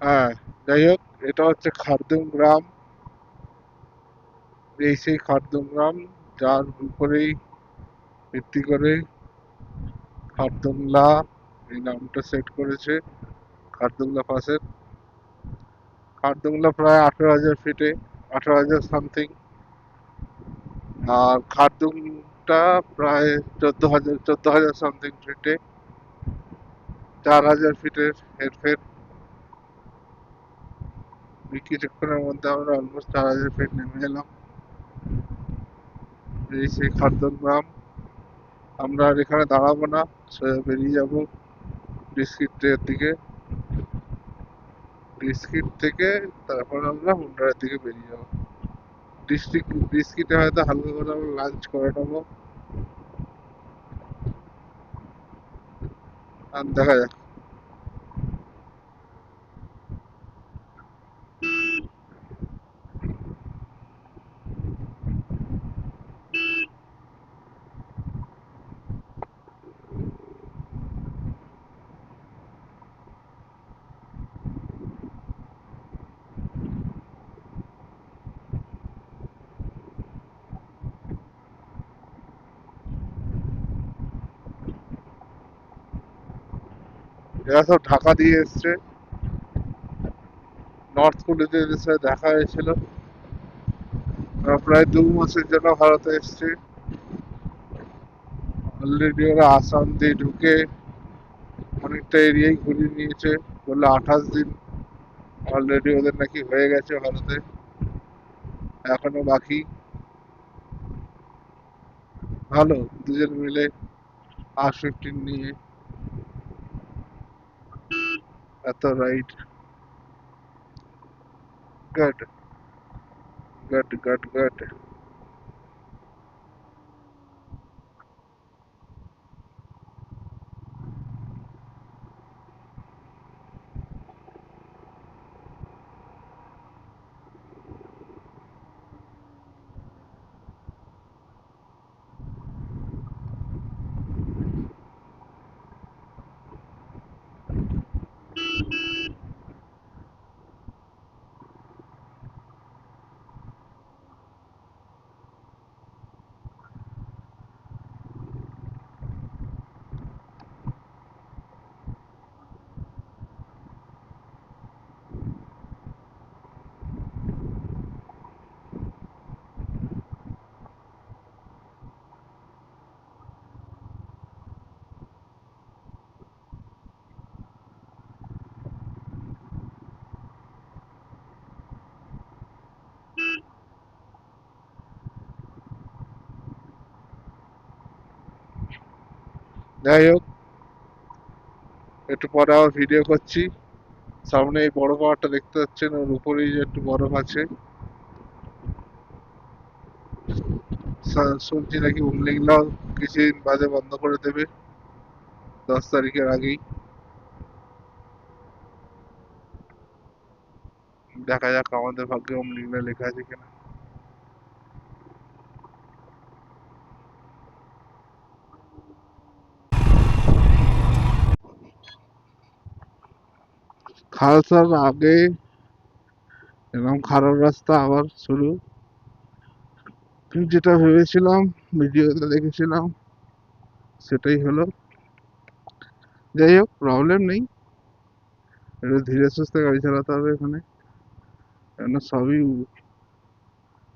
হ্যাঁ, যাই হোক, এটা হচ্ছে খারদুং গ্রাম। এই সেই খারদুং গ্রাম যার উপরেই ভিত্তি করে খারদুংলা এই নামটা সেট করেছে। খারদুংলা পাসের খারদুংলা প্রায় 18,000 ফিটে, 18,000 সামথিং। আর খারদুংটা প্রায় 14,000 সামথিং ফিটে, 4,000 ফিটের হেরফের। কিছুক্ষণের মধ্যে আমরা অলমোস্ট 4,000 ফিট নেমে এলাম। এই সেই খারদুং গ্রাম। আমরা আর এখানে দাঁড়াবো না, সোজা বেরিয়ে যাব বিস্কিটের দিকে। বিস্কিট থেকে তারপর আমরা হুন্ডারের দিকে বেরিয়ে যাবো। বিস্কিটে হয়তো হালকা করে আমরা লাঞ্চ করে নেবো, আর দেখা যাক। এরা সব ঢাকা দিয়ে এসছে। নর্থ কোরিয়াদের সাথে দেখা হয়েছিল। ওরা প্রায় 2 মাসের জন্য ভারতে এসছে। অলরেডি ওরা আসাম দিয়ে ঢুকে অনেকটা এরিয়াই ঘুরিয়ে নিয়েছে। বললো 28 দিন অলরেডি ওদের নাকি হয়ে গেছে ভারতে, এখনো বাকি। ভালো, দুজন মিলে R15 নিয়ে এত ride. Good, good, good, good. যাই হোক, একটু পরে আবার ভিডিও করছি। সামনে এই বড় পাহাড়টা দেখতে পাচ্ছেন, ওর উপরেই যে একটু বরফ আছে। শুনছি নাকি উমলিংলাও কিছুদিন বাদে বন্ধ করে দেবে, 10 তারিখের আগেই। দেখা যাক আমাদের ভাগ্যে উমলিংলা লেখা আছে কিনা। খালসার আগে এরকম খারাপ রাস্তা আবার শুরু। যেটা ভেবেছিলাম, ভিডিওতে দেখেছিলাম, সেটাই হলো। যাই হোক, প্রবলেম নেই। একটু ধীরে সুস্থে গাড়ি চালাতে হবে এখানে, কেন সবই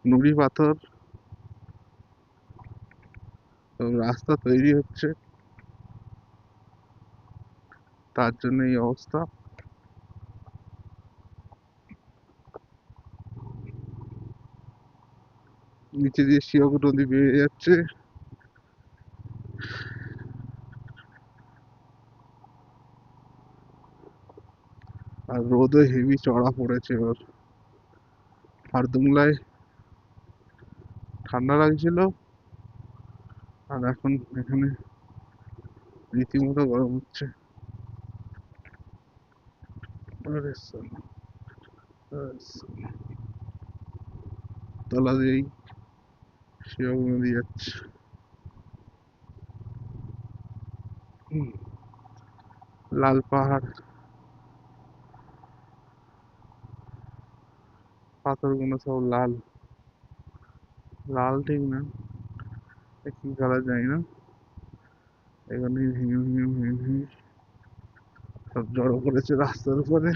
নুড়ি পাথর। তো রাস্তা তৈরি হচ্ছে, তার জন্য এই অবস্থা। নিচে দিয়ে শিয়ক নদী বেরিয়ে যাচ্ছে। আর রোদও হেভি চড়া পড়েছে ওর। খারদুংলায় ঠান্ডা লাগছিল, আর এখন এখানে রীতিমতো গরম হচ্ছে। আরে সালা, আরে সালা। তলা দিয়েই শিয়ক নদী যাচ্ছে। হুম, লাল পাহাড়। পাথরগুলো সব লাল। লাল ঠিক না, কি কালার জানি না। এখানে ভেঙে ভেঙে ভেঙে ভেঙে সব জড়ো করেছে রাস্তার উপরে।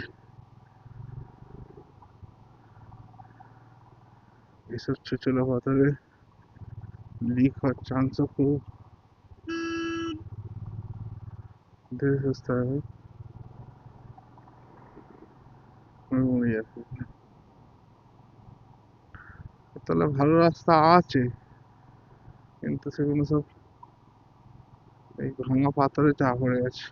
এসব ছোচলো পাথরে লিক হওয়ার চান্সও খুব। ধীরে সুস্থ হবে, মরে যাচ্ছে। তাহলে ভালো রাস্তা আছে, কিন্তু সেগুলো সব এই ভাঙা পাথরে চাপা পড়ে গেছে।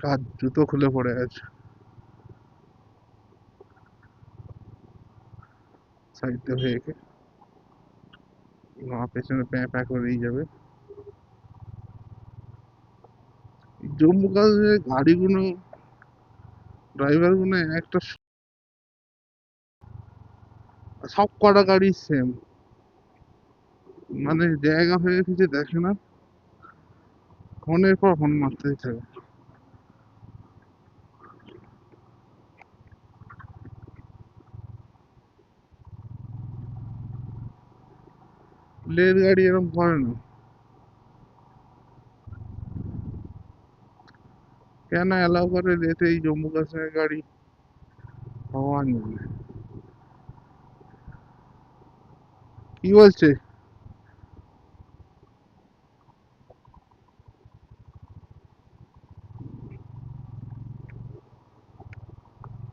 কার জুতো খুলে পড়ে গেছে সাইড দিয়ে হয়ে গিয়ে। পেছনে প্যাঁ প্যাঁ করেই যাবে। জম্মু কাশ্মীরের গাড়িগুলো, ড্রাইভার গুলো একটা সব কটা গাড়ি সেম, মানে জায়গা হয়ে কিছু দেখে না, ফোনের পর ফোন মারতেই থাকে। লের গাড়ি এরকম করে না, কেন অ্যালাউ করে লেতে এই জম্মু কাশ্মীরের গাড়ি, ভগবান জানে। কি বলছে?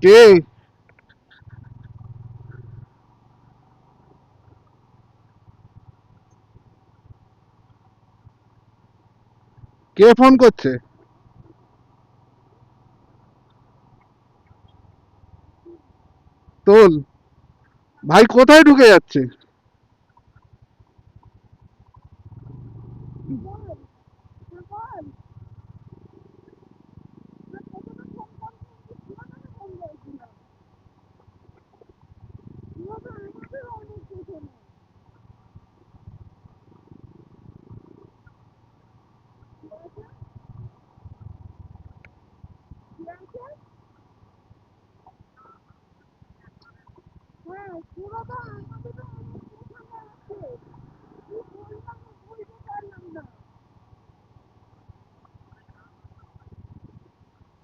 কে? কে ফোন করছে? তোল। ভাই কোথায় ঢুকে যাচ্ছে?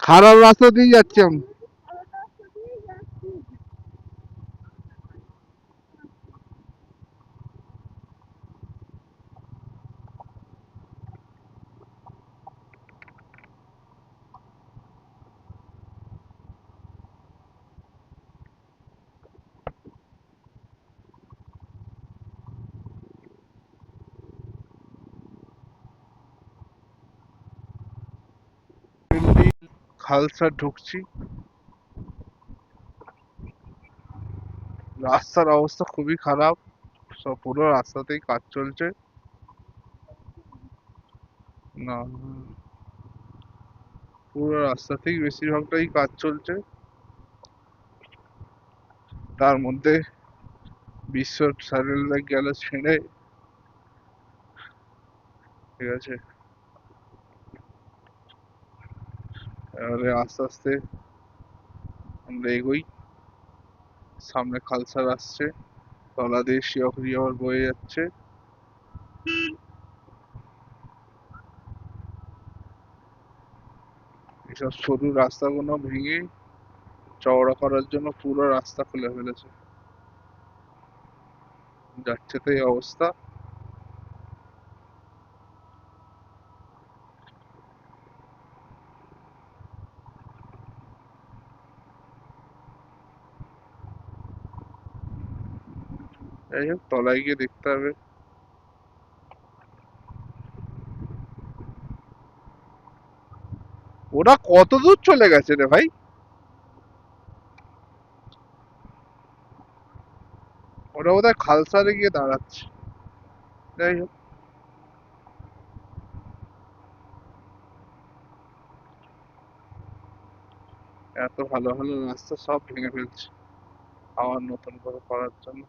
খারাপ রাস্তা দিয়ে যাচ্ছি আমি। খালসা ঢুকছি, রাস্তার অবস্থা খুবই খারাপ, সব পুরো রাস্তাতেই কাজ চলছে। না, পুরো রাস্তাতেই বেশিরভাগটাই কাজ চলছে। তার মধ্যে বিশ্ব স্যাটেলাইট গেল ছেড়ে, ঠিক আছে। এবারে আস্তে আস্তে আমরা এগোই, সামনে খালসার আসছে, তলা দিয়ে শিয়াখুরি আবার বয়ে যাচ্ছে। এসব সরু রাস্তাগুলো ভেঙে চওড়া করার জন্য পুরো রাস্তা খুলে ফেলেছে, যাচ্ছে তো এই অবস্থা। যাই হোক, তলায় গিয়ে দেখতে হবে। ওরা কত দূর চলে গেছে রে ভাই? ওরা বোধহয় খালসারে গিয়ে দাঁড়াচ্ছে। যাই হোক, এত ভালো ভালো রাস্তা সব ভেঙে ফেলছে আবার নতুন করে করার জন্য।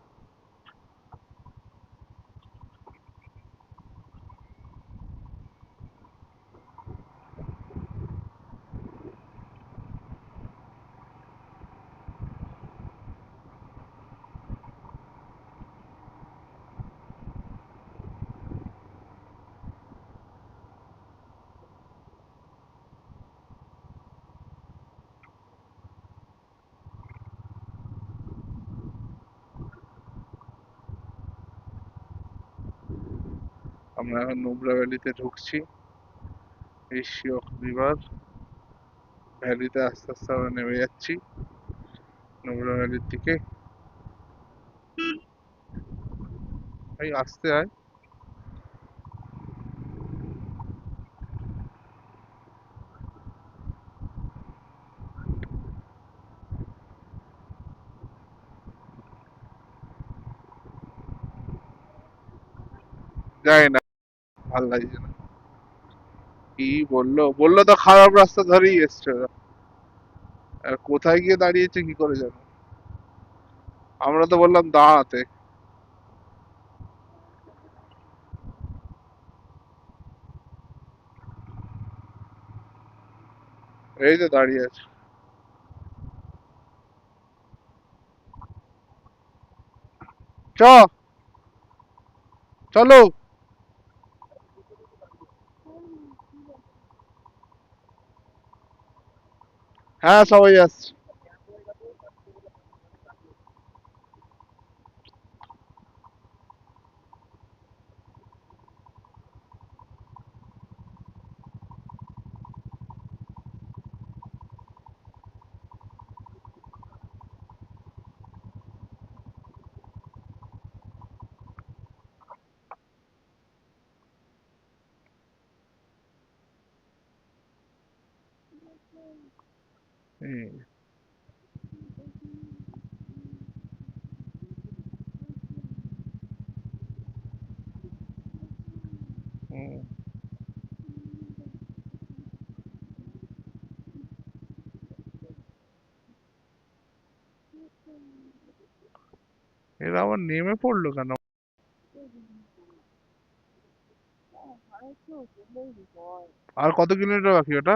আমরা এখন নুব্রা ভ্যালিতে ঢুকছি, এই শিওক রিভার ভ্যালিতে আস্তে আস্তে আমরা নেমে যাচ্ছি নুব্রা ভ্যালির দিকে। ভাই আসতে আয়। যাই না, ভাল লাগছে না। কি বললো বললো তো খারাপ রাস্তা ধরেই এসছে ওরা। আর কোথায় গিয়ে দাঁড়িয়েছে কি করে জানো? আমরা তো বললাম দাঁড়াতে। এই তো দাঁড়িয়ে আছে। চ, চলো। হ্যাঁ, সবাই আসছে। হুম, হুম। এরা আবার নেমে পড়লো কেন? আর কত কিলোমিটার বাকি ওটা?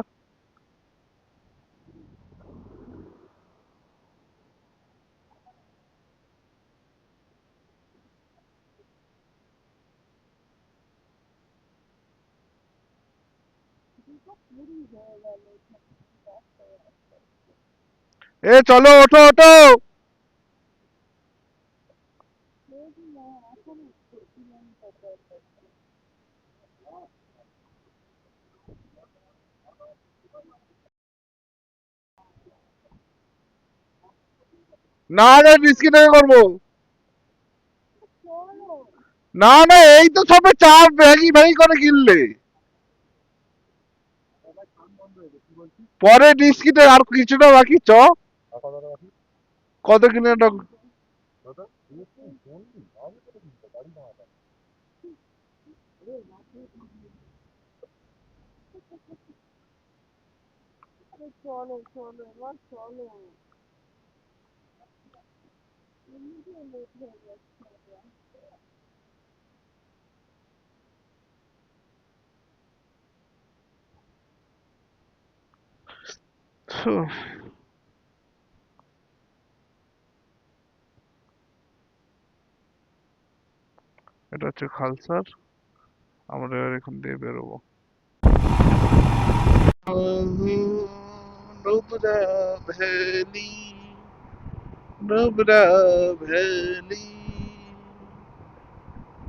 এ চলো, ওঠো ওঠো। না না, বিস্কিট করবো। না না, এই তো সবে চা ভ্যাগি ভ্যাগি করে কিনলে। পরে বিস্কিটের আর কিছুটা বাকি, চ। কত কিলোমিটার? উফ, এটা হচ্ছে খালসার। আমরা এবার এখান দিয়ে বেরোবো। নুব্রা ভ্যালি। নুব্রা ভ্যালি,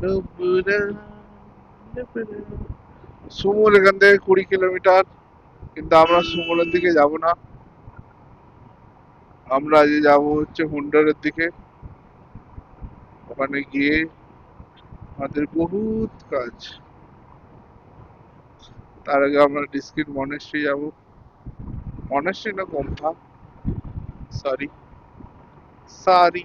নুব্রা, নুব্রা। সুমুল এখান থেকে 20 কিলোমিটার, কিন্তু আমরা সুমুলের দিকে যাব না। আমরা আজ যাব হচ্ছে হুন্ডারের দিকে। ওখানে গিয়ে আমাদের বহুত কাজ। তার আগে আমরা ডিস্কিট মনেস্ট্রি যাব। মনেস্ট্রি না গম্ফা, সরি সরি।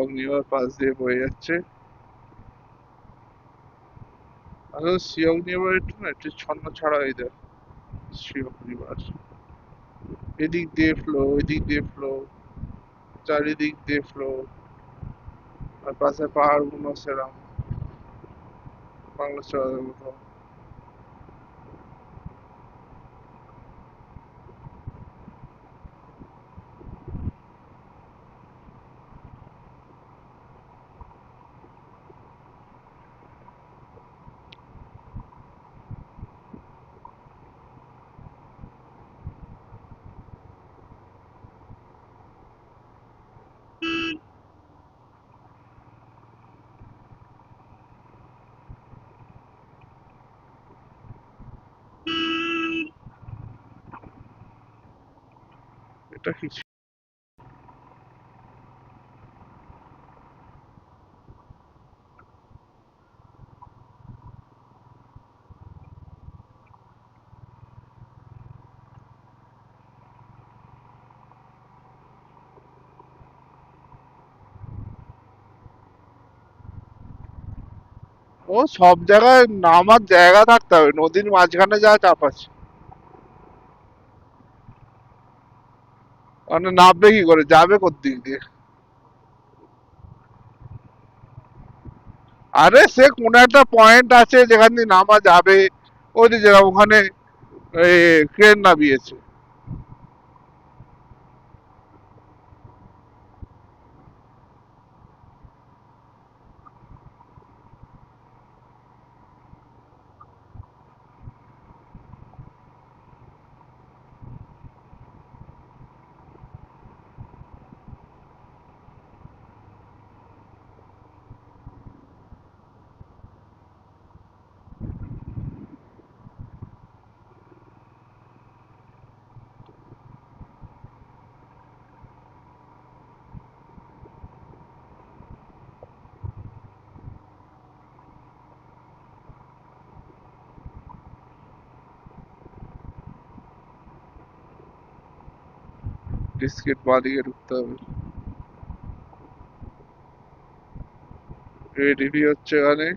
অগ্নিবার পাশ দিয়ে বয়ে যাচ্ছে। আসলে সিয়গ্নিবার একটু না একটু ছন্ন ছাড়া হয়ে যায়। সিয়গ্নিবার এদিক দিয়ে ফ্লো, ওইদিক দিয়ে ফ্লো, চারিদিক দিয়ে ফ্লো। আর পাশে পাহাড় গুলো সেরাম বাংলা চলার মতো। এটা কি ছিল? ও সব জায়গায় নামার জায়গা থাকতে হবে, নদীর মাঝখানে যা চাপ আছে। মানে নামবে কি করে, যাবে কোত্থেকে দিয়ে? আরে সে কোন একটা পয়েন্ট আছে যেখান দিয়ে নামা যাবে। ওই যে ওখানে ক্রেন নামিয়েছে। ডিস্কেট বাদিকে ঢুকতে হবে। এডিপি হচ্ছে এখানে।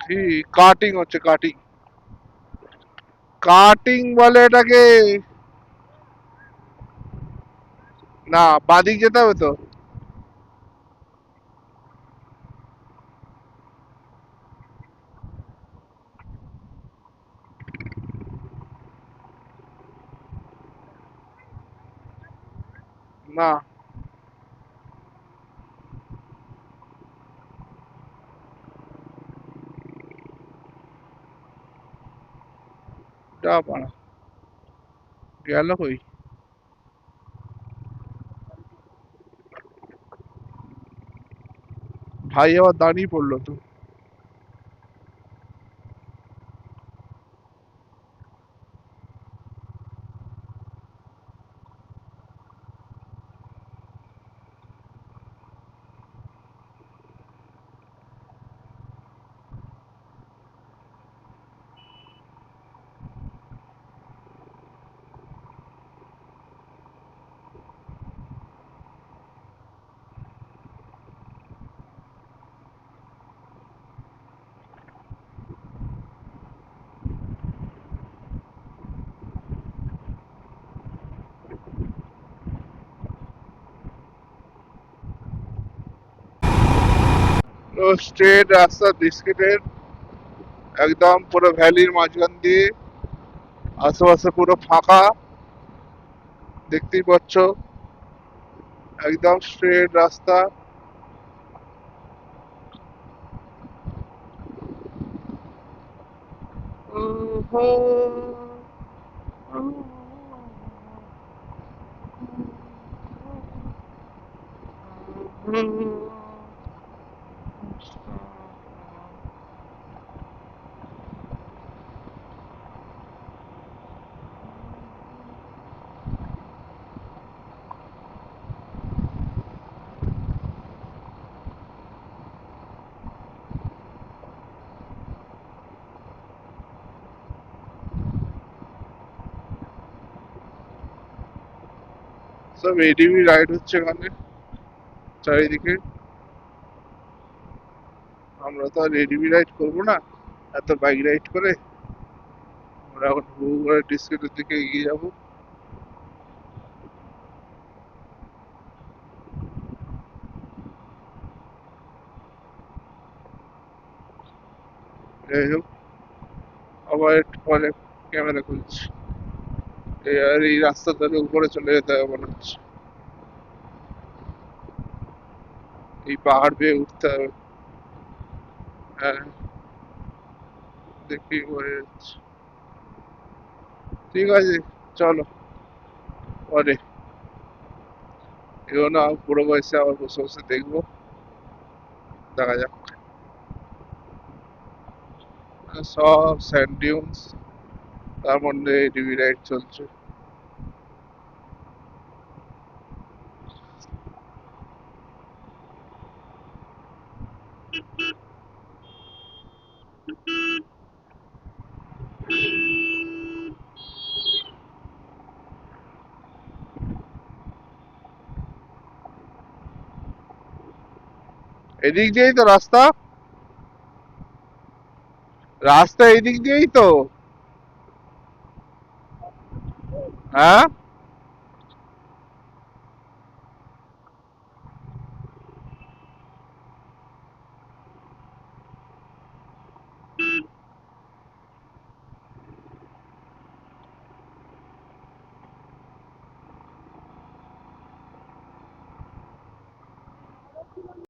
কি কাটিং হচ্ছে, কাটিং। কাটিং বলে এটাকে। না, বাদিক যেতে হবে তো। না, যা পারা গেল কই? ভাই আবার দাঁড়িয়ে পড়লো তো। স্ট্রেট রাস্তা বিস্কিটের, একদম পুরো ভ্যালির মাঝখান দিয়ে, আশেপাশে পুরো ফাঁকা, দেখতেই পাচ্ছ, একদম স্ট্রেট রাস্তা। সব এডিবি রাইড হচ্ছে এখানে চারিদিকে। আমরা তো আর এডিবি রাইড করবো না, এত বাইক রাইড করে। আমরা এখন হুবুড় ডিস্ট্রিক্টের দিকে এগিয়ে যাবো। যাই হোক, আবার একটু পরে ক্যামেরা খুলছি। আর এই রাস্তা ধরে উপরে চলে যেতে হবে মনে হচ্ছে, এই পাহাড় বেয়ে উঠতে হবে। হ্যাঁ, দেখি হয়ে যাচ্ছে। ঠিক আছে, চলো পরে এগো না, পুরো বয়সে আবার বসে বসে দেখবো, দেখা যাক। সব স্যান্ড ডিউনস, তার মধ্যে ডিবি রাইড চলছে। এদিক দিয়েই তো রাস্তা, রাস্তা এদিক দিয়েই তো। হ্যাঁ,